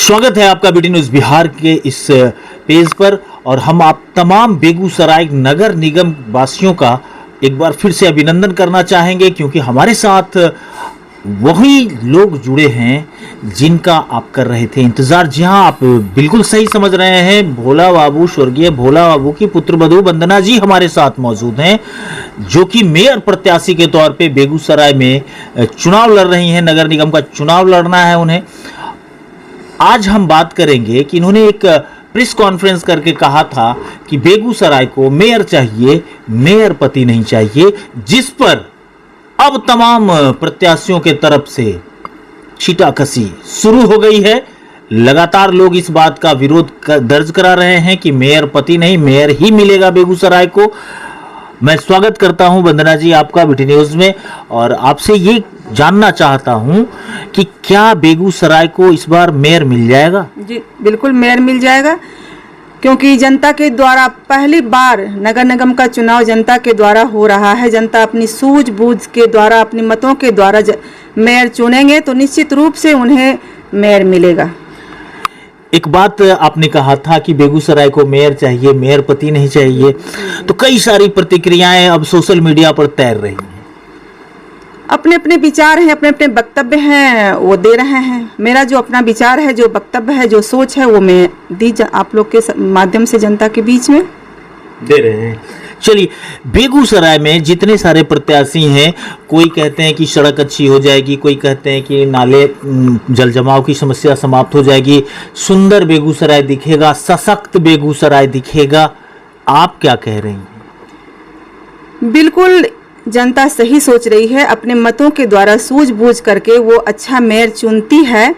स्वागत है आपका बीटी न्यूज बिहार के इस पेज पर। और हम आप तमाम बेगूसराय नगर निगम वासियों का एक बार फिर से अभिनंदन करना चाहेंगे, क्योंकि हमारे साथ वही लोग जुड़े हैं जिनका आप कर रहे थे इंतजार। जी हाँ, आप बिल्कुल सही समझ रहे हैं। भोला बाबू, स्वर्गीय भोला बाबू की पुत्रवधू वंदना जी हमारे साथ मौजूद हैं, जो कि मेयर प्रत्याशी के तौर पे बेगूसराय में चुनाव लड़ रही हैं। नगर निगम का चुनाव लड़ना है उन्हें। आज हम बात करेंगे कि इन्होंने एक प्रेस कॉन्फ्रेंस करके कहा था कि बेगूसराय को मेयर चाहिए, मेयर पति नहीं चाहिए, जिस पर अब तमाम प्रत्याशियों के तरफ से छीटाकशी शुरू हो गई है। लगातार लोग इस बात का विरोध दर्ज करा रहे हैं कि मेयर पति नहीं, मेयर ही मिलेगा बेगूसराय को। मैं स्वागत करता हूं वंदना जी आपका बीटी न्यूज में, और आपसे ये जानना चाहता हूं कि क्या बेगूसराय को इस बार मेयर मिल जाएगा? जी बिल्कुल मेयर मिल जाएगा, क्योंकि जनता के द्वारा पहली बार नगर निगम का चुनाव जनता के द्वारा हो रहा है। जनता अपनी सूझबूझ के द्वारा, अपने मतों के द्वारा मेयर चुनेंगे तो निश्चित रूप से उन्हें मेयर मिलेगा। एक बात आपने कहा था कि बेगूसराय को मेयर चाहिए, मेयर पति नहीं चाहिए, तो कई सारी प्रतिक्रियाएं अब सोशल मीडिया पर तैर रही हैं। अपने अपने विचार हैं, अपने अपने वक्तव्य हैं, वो दे रहे हैं। मेरा जो अपना विचार है, जो वक्तव्य है, जो सोच है, वो मैं आप लोग के माध्यम से जनता के बीच में दे रहे हैं। चलिए, बेगूसराय में जितने सारे प्रत्याशी हैं, कोई कहते हैं कि सड़क अच्छी हो जाएगी, कोई कहते हैं कि नाले जल जमाव की समस्या समाप्त हो जाएगी, सुंदर बेगूसराय दिखेगा, सशक्त बेगूसराय दिखेगा। आप क्या कह रही हैं? बिल्कुल जनता सही सोच रही है। अपने मतों के द्वारा सूझबूझ करके वो अच्छा मेयर चुनती है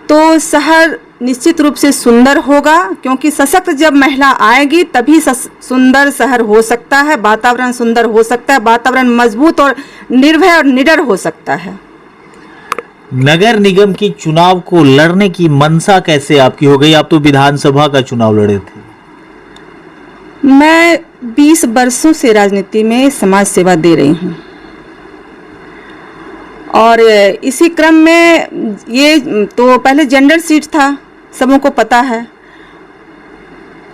तो शहर निश्चित रूप से सुंदर होगा, क्योंकि सशक्त जब महिला आएगी तभी सुंदर शहर हो सकता है, वातावरण सुंदर हो सकता है, वातावरण मजबूत और निर्भय और निडर हो सकता है। नगर निगम की चुनाव को लड़ने की मंशा कैसे आपकी हो गई? आप तो विधानसभा का चुनाव लड़े थे। मैं 20 वर्षों से राजनीति में समाज सेवा दे रही हूँ, और इसी क्रम में ये तो पहले जेंडर सीट था, सबों को पता है,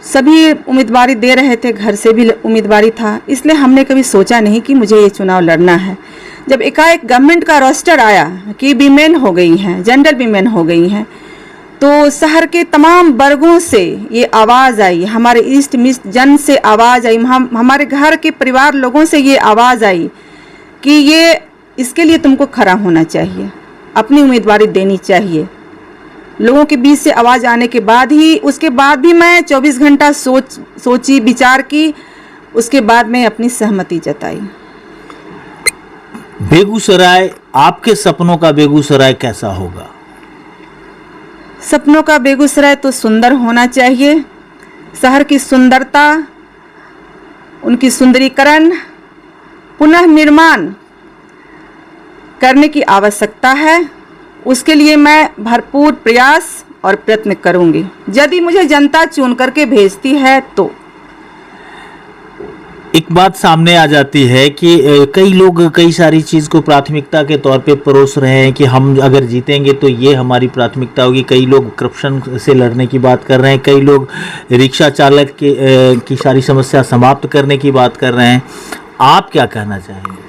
सभी उम्मीदवारी दे रहे थे, घर से भी उम्मीदवारी था, इसलिए हमने कभी सोचा नहीं कि मुझे ये चुनाव लड़ना है। जब एकाएक गवर्नमेंट का रोस्टर आया कि वीमेन हो गई हैं, जेंडर वीमेन हो गई हैं, तो शहर के तमाम वर्गों से ये आवाज़ आई, हमारे ईस्ट मिस्ट जन से आवाज़ आई, हमारे घर के परिवार लोगों से ये आवाज़ आई कि ये इसके लिए तुमको खड़ा होना चाहिए, अपनी उम्मीदवारी देनी चाहिए। लोगों के बीच से आवाज़ आने के बाद ही, उसके बाद भी मैं 24 घंटा सोची विचार की, उसके बाद मैं अपनी सहमति जताई। बेगूसराय, आपके सपनों का बेगूसराय कैसा होगा? सपनों का बेगूसराय तो सुंदर होना चाहिए। शहर की सुंदरता, उनकी सुंदरीकरण, पुनः निर्माण करने की आवश्यकता है। उसके लिए मैं भरपूर प्रयास और प्रयत्न करूंगी, यदि मुझे जनता चुन करके भेजती है तो। एक बात सामने आ जाती है कि कई लोग कई सारी चीज़ को प्राथमिकता के तौर पे परोस रहे हैं कि हम अगर जीतेंगे तो ये हमारी प्राथमिकता होगी। कई लोग करप्शन से लड़ने की बात कर रहे हैं, कई लोग रिक्शा चालक की सारी समस्या समाप्त करने की बात कर रहे हैं। आप क्या कहना चाहेंगे?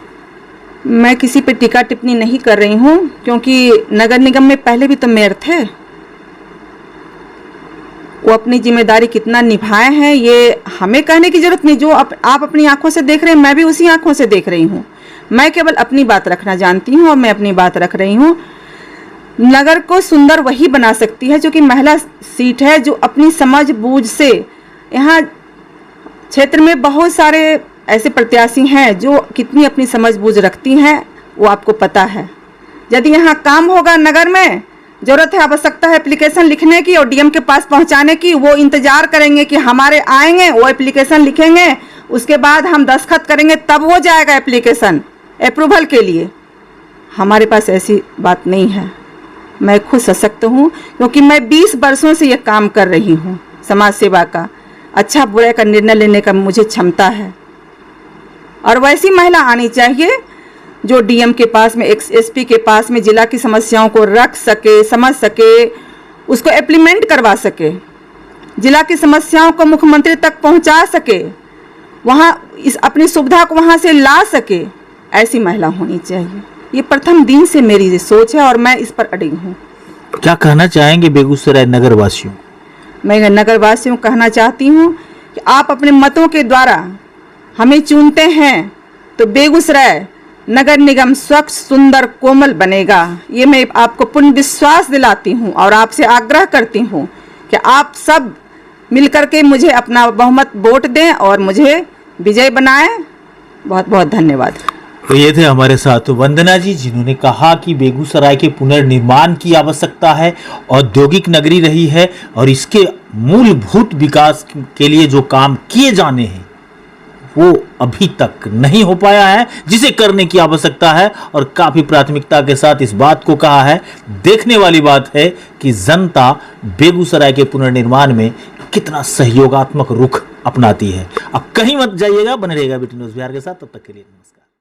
मैं किसी पे टीका टिप्पणी नहीं कर रही हूँ, क्योंकि नगर निगम में पहले भी तो मेयर थे, वो अपनी जिम्मेदारी कितना निभाए हैं ये हमें कहने की जरूरत नहीं। जो आप अपनी आंखों से देख रहे हैं, मैं भी उसी आंखों से देख रही हूँ। मैं केवल अपनी बात रखना जानती हूँ और मैं अपनी बात रख रही हूँ। नगर को सुंदर वही बना सकती है जो कि महिला सीट है, जो अपनी समझ बूझ से। यहाँ क्षेत्र में बहुत सारे ऐसे प्रत्याशी हैं जो कितनी अपनी समझ बूझ रखती हैं, वो आपको पता है। यदि यहाँ काम होगा, नगर में जरूरत है, आवश्यकता है एप्लीकेशन लिखने की और डीएम के पास पहुंचाने की, वो इंतजार करेंगे कि हमारे आएंगे, वो एप्लीकेशन लिखेंगे, उसके बाद हम दस्तखत करेंगे, तब वो जाएगा एप्लीकेशन अप्रूवल के लिए। हमारे पास ऐसी बात नहीं है। मैं खुद सशक्त हूँ, क्योंकि मैं 20 वर्षों से ये काम कर रही हूँ समाज सेवा का। अच्छा बुरा का निर्णय लेने का मुझे क्षमता है, और वैसी महिला आनी चाहिए जो डीएम के पास में, एसपी के पास में जिला की समस्याओं को रख सके, समझ सके उसको इम्प्लीमेंट करवा सके, जिला की समस्याओं को मुख्यमंत्री तक पहुंचा सके, वहाँ इस अपनी सुविधा को वहाँ से ला सके, ऐसी महिला होनी चाहिए। ये प्रथम दिन से मेरी ये सोच है और मैं इस पर अड़ी हूँ। क्या कहना चाहेंगे बेगूसराय नगर वासियों? मैं नगर वासियों को कहना चाहती हूँ कि आप अपने मतों के द्वारा हमें चुनते हैं तो बेगूसराय नगर निगम स्वच्छ, सुंदर, कोमल बनेगा। ये मैं आपको पूर्ण विश्वास दिलाती हूँ और आपसे आग्रह करती हूँ कि आप सब मिलकर के मुझे अपना बहुमत वोट दें और मुझे विजय बनाएं। बहुत बहुत धन्यवाद। तो ये थे हमारे साथ वंदना जी, जिन्होंने कहा कि बेगूसराय के पुनर्निर्माण की आवश्यकता है। औद्योगिक नगरी रही है और इसके मूलभूत विकास के लिए जो काम किए जाने हैं वो अभी तक नहीं हो पाया है, जिसे करने की आवश्यकता है। और काफी प्राथमिकता के साथ इस बात को कहा है। देखने वाली बात है कि जनता बेगूसराय के पुनर्निर्माण में कितना सहयोगात्मक रुख अपनाती है। अब कहीं मत जाइएगा, बने रहेगा BT न्यूज़ बिहार के साथ। तब तक के लिए नमस्कार।